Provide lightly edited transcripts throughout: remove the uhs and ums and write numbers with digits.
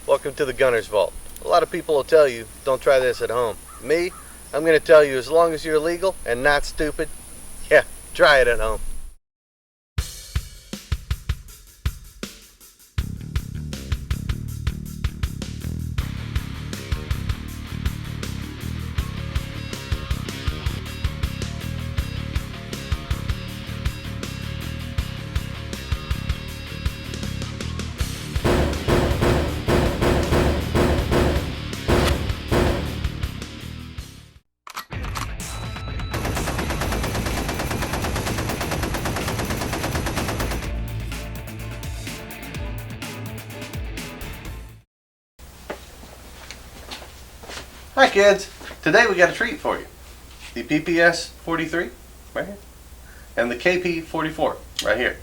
Welcome to the Gunner's Vault. A lot of people will tell you, don't try this at home. Me, I'm going to tell you, as long as you're legal and not stupid, yeah, try it at home. Hi kids, today we got a treat for you. The PPS-43 right here and the KP-44 right here.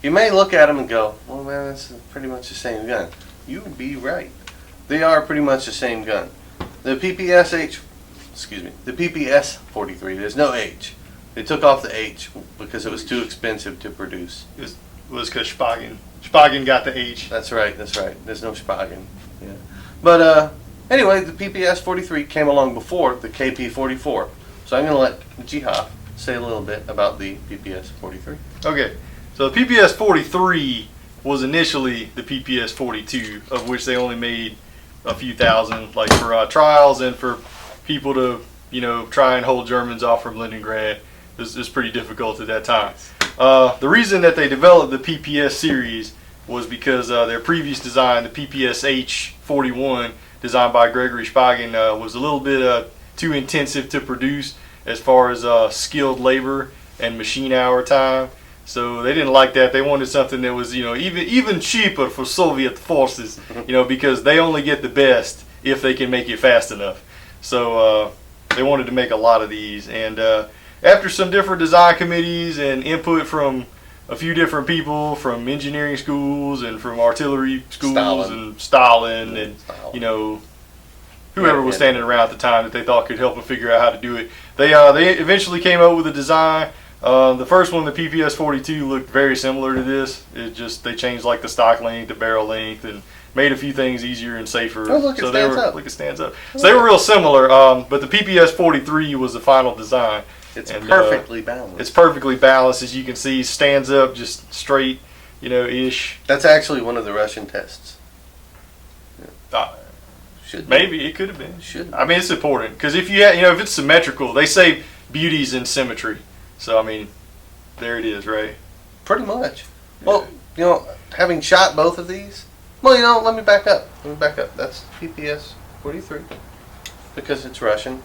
You may look at them and go, well man, that's pretty much the same gun. You would be right. They are pretty much the same gun. The PPS-43, there's no H. They took off the H because it was too expensive to produce. It was because Spagen got the H. That's right, that's right. There's no Spagen. Yeah. But anyway, the PPS-43 came along before the KP-44. So I'm going to let Jihad say a little bit about the PPS-43. Okay, so the PPS-43 was initially the PPS-42, of which they only made a few thousand, like for trials and for people to, try and hold Germans off from Leningrad. It was pretty difficult at that time. The reason that they developed the PPS series was because their previous design, the PPS-41, designed by Gregory Spagen, was a little bit too intensive to produce as far as skilled labor and machine hour time. So they didn't like that. They wanted something that was, even cheaper for Soviet forces, because they only get the best if they can make it fast enough. So they wanted to make a lot of these. And after some different design committees and input from a few different people from engineering schools and from artillery schools and Stalin and whoever was standing around at the time that they thought could help them figure out how to do it. They eventually came up with a design. The first one, the PPS-42, looked very similar to this. They changed like the stock length, the barrel length, and made a few things easier and safer. Oh, look, it stands up. Look, it stands up. So they were real similar, but the PPS-43 was the final design. It's perfectly balanced. It's perfectly balanced, as you can see. Stands up just straight, ish. That's actually one of the Russian tests. Should maybe it could have been. Should. I mean, it's important because if if it's symmetrical, they say beauty's in symmetry. So I mean, there it is, right? Pretty much. Yeah. Well, having shot both of these. Well, let me back up. That's PPS-43 because it's Russian.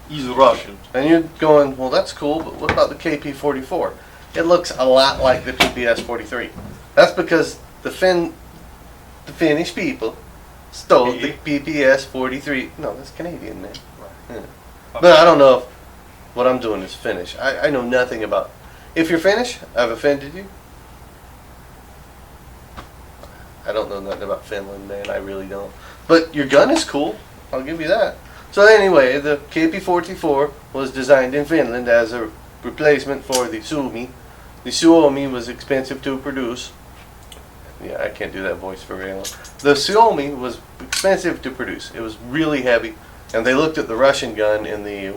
He's a Russian. And you're going, well, that's cool, but what about the KP-44? It looks a lot like the PPS-43. That's because the Finnish people stole the PPS-43. No, that's Canadian, man. Yeah. But I don't know if what I'm doing is Finnish. I know nothing about. If you're Finnish, I've offended you. I don't know nothing about Finland, man. I really don't. But your gun is cool. I'll give you that. So anyway, the KP-44 was designed in Finland as a replacement for the Suomi. The Suomi was expensive to produce. Yeah, I can't do that voice for very long. The Suomi was expensive to produce. It was really heavy, and they looked at the Russian gun in the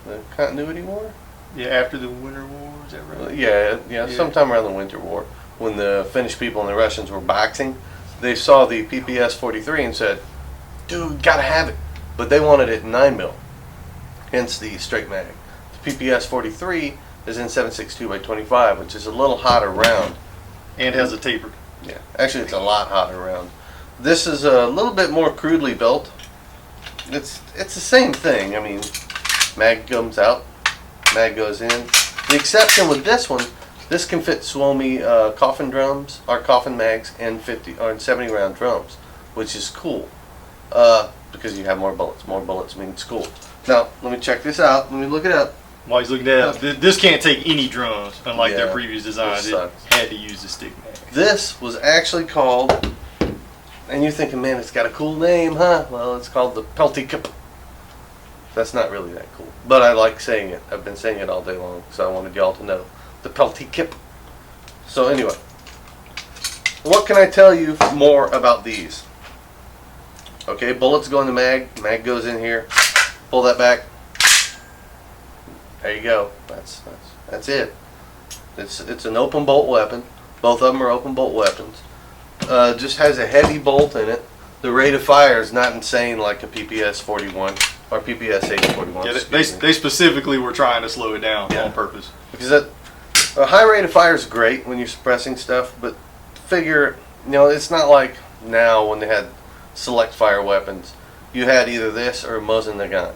the Continuity War? Yeah, after the Winter War, is that right? Yeah, sometime around the Winter War, when the Finnish people and the Russians were boxing, they saw the PPS-43 and said, dude, gotta have it. But they wanted it in 9mm, hence the straight mag. The PPS-43 is in 7.62 by 25, which is a little hotter round. And has a taper. Yeah, actually it's a lot hotter round. This is a little bit more crudely built. It's the same thing. I mean, mag comes out, mag goes in. The exception with this one, this can fit Suomi coffin drums, or coffin mags, and 50 or 70 round drums, which is cool. Because you have more bullets. More bullets means cool. Now, let me check this out. Let me look it up. While he's looking at it, this can't take any drums, unlike their previous design. It had to use the stick mag. This was actually called, and you're thinking, man, it's got a cool name, huh? Well, it's called the Peltikip. That's not really that cool, but I like saying it. I've been saying it all day long, so I wanted y'all to know. The Peltikip. So anyway, what can I tell you more about these? Okay, bullets go in the mag. Mag goes in here. Pull that back. There you go. That's it. It's an open bolt weapon. Both of them are open bolt weapons. Just has a heavy bolt in it. The rate of fire is not insane like a PPS-41 or PPS-41. Yeah, they specifically were trying to slow it down on purpose. Because a high rate of fire is great when you're suppressing stuff, but figure, it's not like now when they had select fire weapons. You had either this or a Mosin Nagant.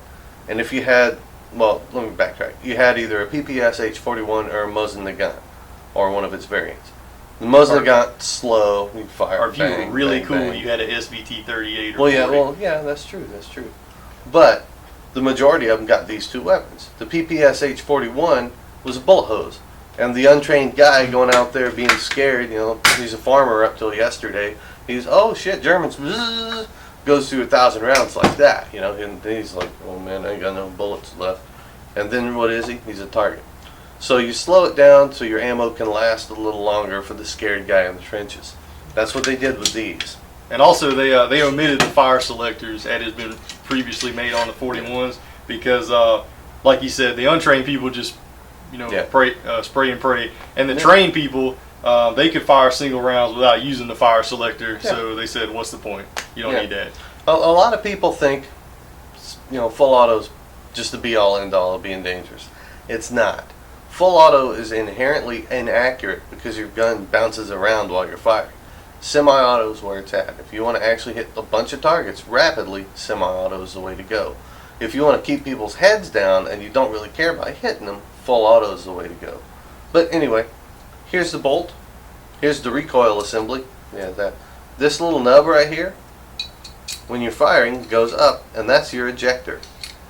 And if you had, well, let me backtrack. You had either a PPS-41 or a Mosin Nagant, or one of its variants. The Mosin Nagant slow, you fire. Or if you were really cool, bang. You had a SVT-38 or Well, 40. that's true. But the majority of them got these two weapons. The PPS-41 was a bullet hose. And the untrained guy going out there being scared, he's a farmer up till yesterday. He's, oh shit, Germans, bzzz, goes through 1,000 rounds like that, and he's like, oh man, I ain't got no bullets left. And then what is he? He's a target. So you slow it down so your ammo can last a little longer for the scared guy in the trenches. That's what they did with these. And also they omitted the fire selectors that has been previously made on the 41s because, like you said, the untrained people just spray and pray, and the trained people they could fire single rounds without using the fire selector. So they said, what's the point? You don't need that. A lot of people think full auto's just the be all end all of being dangerous. It's not. Full auto is inherently inaccurate because your gun bounces around while you're firing. Semi-auto is where it's at. If you want to actually hit a bunch of targets rapidly, semi-auto is the way to go. If you want to keep people's heads down and you don't really care about hitting them, full auto is the way to go. But anyway, here's the bolt. Here's the recoil assembly. This little nub right here, when you're firing, goes up, and that's your ejector.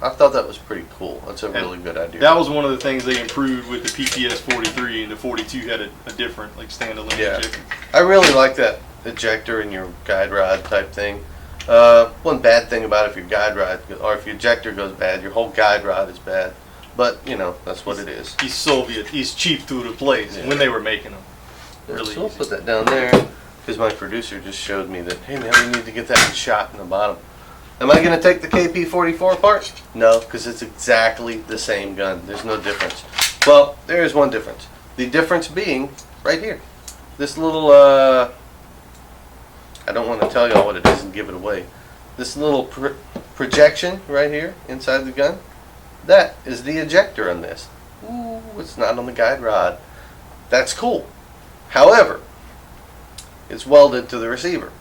I thought that was pretty cool. That's a really good idea. That was one of the things they improved with the PPS-43, and the 42 had a different, standalone ejector. I really like that ejector in your guide rod type thing. One bad thing about it, if your guide rod or if your ejector goes bad, your whole guide rod is bad. But that's what it is. He's Soviet. He's cheap to replace when they were making them. Really so we'll put that down there because my producer just showed me that, hey man, we need to get that shot in the bottom. Am I going to take the KP-44 apart? No, because it's exactly the same gun. There's no difference. Well, there is one difference. The difference being right here. This little, I don't want to tell y'all what it is and give it away. This little projection right here inside the gun, that is the ejector on this. Ooh, it's not on the guide rod. That's cool. However, it's welded to the receiver.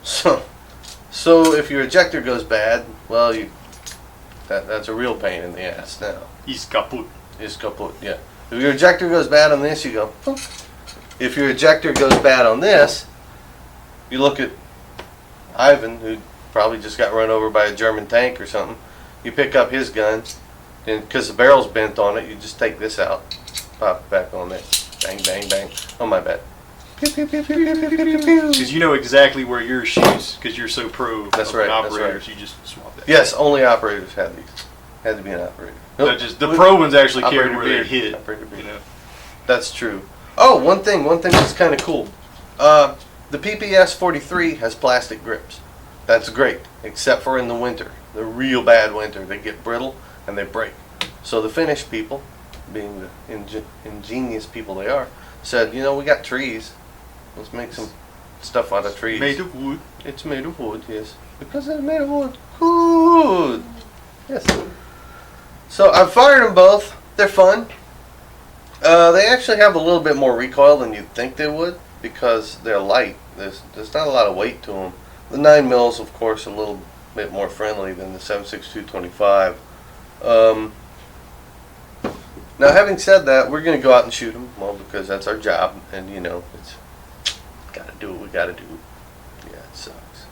So if your ejector goes bad, well, that's a real pain in the ass now. He's kaput. It's kaput, yeah. If your ejector goes bad on this, you go, huh. If your ejector goes bad on this, you look at Ivan, who probably just got run over by a German tank or something. You pick up his gun, and because the barrel's bent on it, you just take this out, pop it back on there. Bang, bang, bang. Oh, my bad. Because you know exactly where yours shoots, because you're so pro. That's right. Operators, that's right. You just swap that. Yes, only operators had these. Had to be an operator. Nope. The pro ones actually carry where they hit. That's true. Oh, one thing that's kind of cool. The PPS-43 has plastic grips. That's great, except for in the winter. The real bad winter, they get brittle and they break. So the Finnish people, being the ingenious people they are, said, we got trees. Let's make some stuff out of trees. Made of wood. It's made of wood, yes. Because it's made of wood. Good. Yes. So I've fired them both. They're fun. They actually have a little bit more recoil than you'd think they would because they're light. There's not a lot of weight to them. The 9mm, of course, a little bit more friendly than the 7.62 .25. Now, having said that, we're going to go out and shoot them, well, because that's our job, and it's got to do what we got to do. Yeah, it sucks.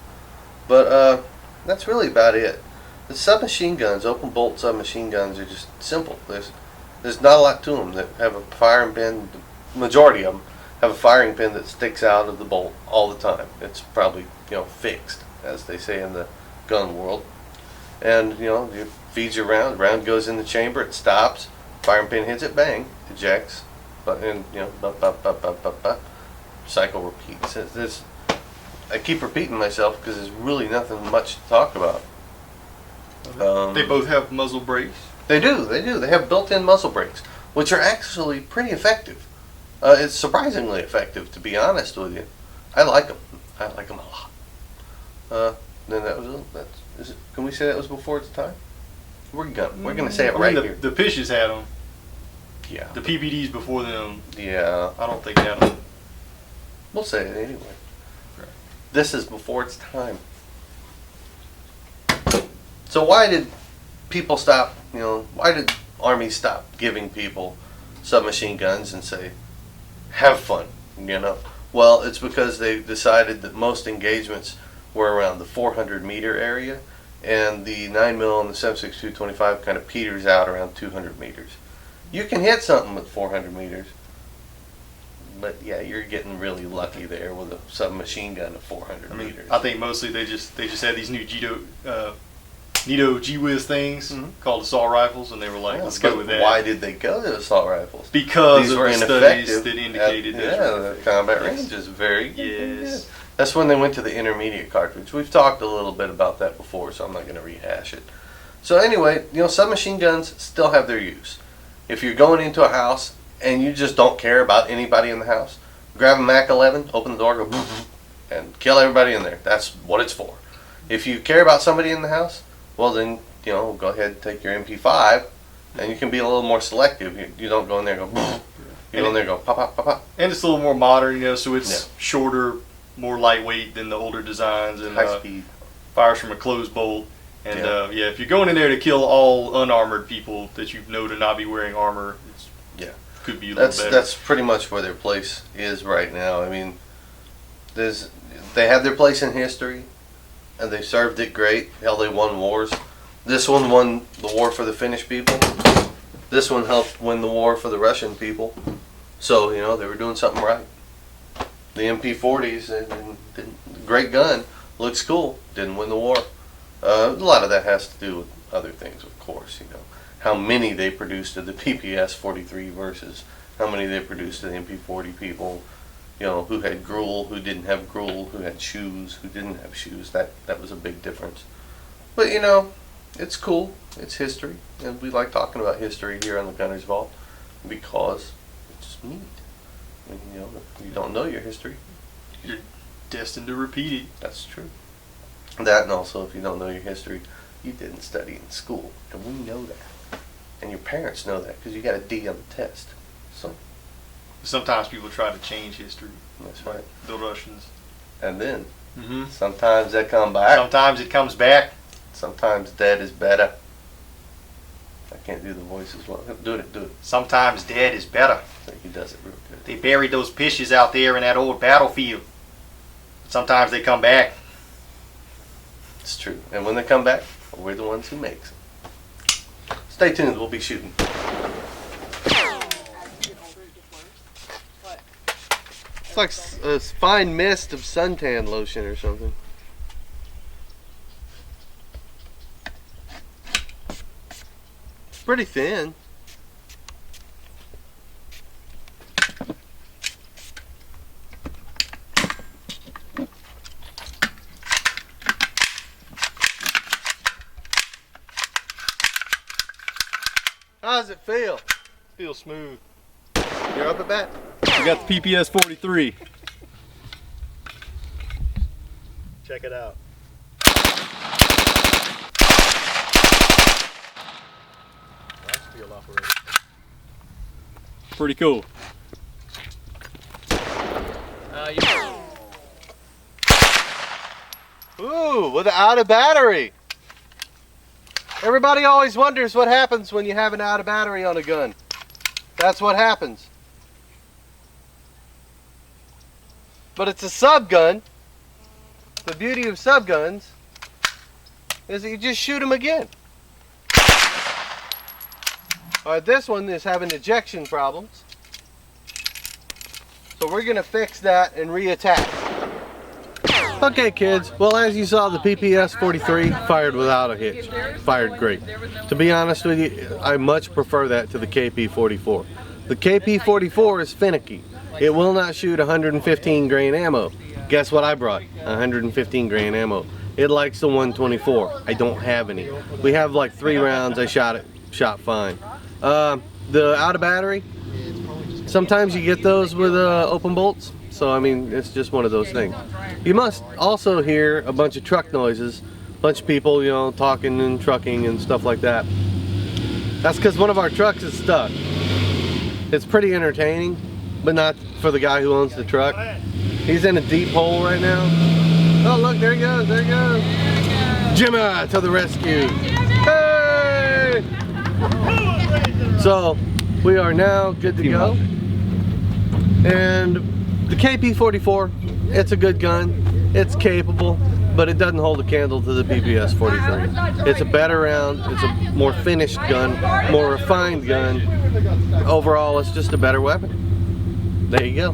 But that's really about it. The submachine guns, open bolt submachine guns, are just simple. There's not a lot to them that have a firing pin. The majority of them have a firing pin that sticks out of the bolt all the time. It's probably fixed, as they say in the gun world. And you feed your round. The round goes in the chamber. It stops. Firing pin hits it. Bang. Ejects. But and cycle repeats. I keep repeating myself because there's really nothing much to talk about. They both have muzzle brakes. They do. They have built-in muzzle brakes, which are actually pretty effective. It's surprisingly effective, to be honest with you. I like them. I like them a lot. Then that was is it? Can we say that was before its time? We're gonna say it right here. The Pishes had them. Yeah. The PPDs before them. Yeah. I don't think they had them. We'll say it anyway. Right. This is before its time. So why did people stop? Why did armies stop giving people submachine guns and say, "Have fun"? Well, it's because they decided that most engagements were around the 400-meter area, and the 9mm and the 7.62-25 kind of peters out around 200 meters. You can hit something with 400 meters, but yeah, you're getting really lucky there with a submachine gun of 400 meters. I think mostly they just had these new Nito G-Wiz things called assault rifles, and they were like, let's go with that. Why did they go to assault rifles? Because these of were the ineffective studies that indicated the combat range is very good. Yes. That's when they went to the intermediate cartridge. We've talked a little bit about that before, so I'm not going to rehash it. So anyway, submachine guns still have their use. If you're going into a house and you just don't care about anybody in the house, grab a Mac 11, open the door, go and kill everybody in there. That's what it's for. If you care about somebody in the house, well then, go ahead and take your MP5, and you can be a little more selective. You don't go in there and go, you go in there and go, pop, pop, pop, pop. And it's a little more modern, so it's shorter, more lightweight than the older designs, and high speed. Fires from a closed bolt. And if you're going in there to kill all unarmored people that you know to not be wearing armor, could be a little better. That's pretty much where their place is right now. I mean, they have their place in history, and they served it great. Hell, they won wars. This one won the war for the Finnish people. This one helped win the war for the Russian people. So, they were doing something right. The MP40s, great gun, looks cool, didn't win the war. A lot of that has to do with other things, of course. How many they produced of the PPS-43 versus how many they produced of the MP40 people. Who had gruel, who didn't have gruel, who had shoes, who didn't have shoes. That was a big difference. But it's cool. It's history, and we like talking about history here on the Gunner's Vault because it's neat. If you don't know your history, you're destined to repeat it. That's true. That, and also if you don't know your history, you didn't study in school, and we know that, and your parents know that because you got a D on the test. So sometimes people try to change history. That's right. The Russians. And then sometimes they come back. Sometimes it comes back. Sometimes dead is better. I can't do the voice as well. Do it. Sometimes dead is better. So he does it real good. They buried those Pishes out there in that old battlefield. Sometimes they come back. It's true. And when they come back, we're the ones who makes them. Stay tuned. We'll be shooting. It's like a fine mist of suntan lotion or something. It's pretty thin. How does it feel? Feels smooth. You're up at bat? We got the PPS-43. Check it out. That's field operator. Pretty cool. Ooh, without a battery. Everybody always wonders what happens when you have an out of battery on a gun. That's what happens. But it's a sub gun. The beauty of sub guns is that you just shoot them again. Alright, this one is having ejection problems. So we're going to fix that and re-attack. Okay kids, well as you saw, the PPS-43 fired without a hitch. Fired great. To be honest with you, I much prefer that to the KP-44. The KP-44 is finicky. It will not shoot 115 grain ammo. Guess what I brought? 115 grain ammo. It likes the 124. I don't have any. We have like 3 rounds. I shot fine. The out of battery, sometimes you get those with open bolts. So I mean, it's just one of those things. You must also hear a bunch of truck noises, a bunch of people, you know, talking and trucking and stuff like that. That's because one of our trucks is stuck. It's pretty entertaining, but not for the guy who owns the truck. He's in a deep hole right now. Oh look, there he goes, there he goes. Jimmy to the rescue. Hey! So we are now good to go. And the KP-44, it's a good gun. It's capable, but it doesn't hold a candle to the PPS-43. It's a better round, it's a more finished gun, more refined gun. Overall, it's just a better weapon. There you go.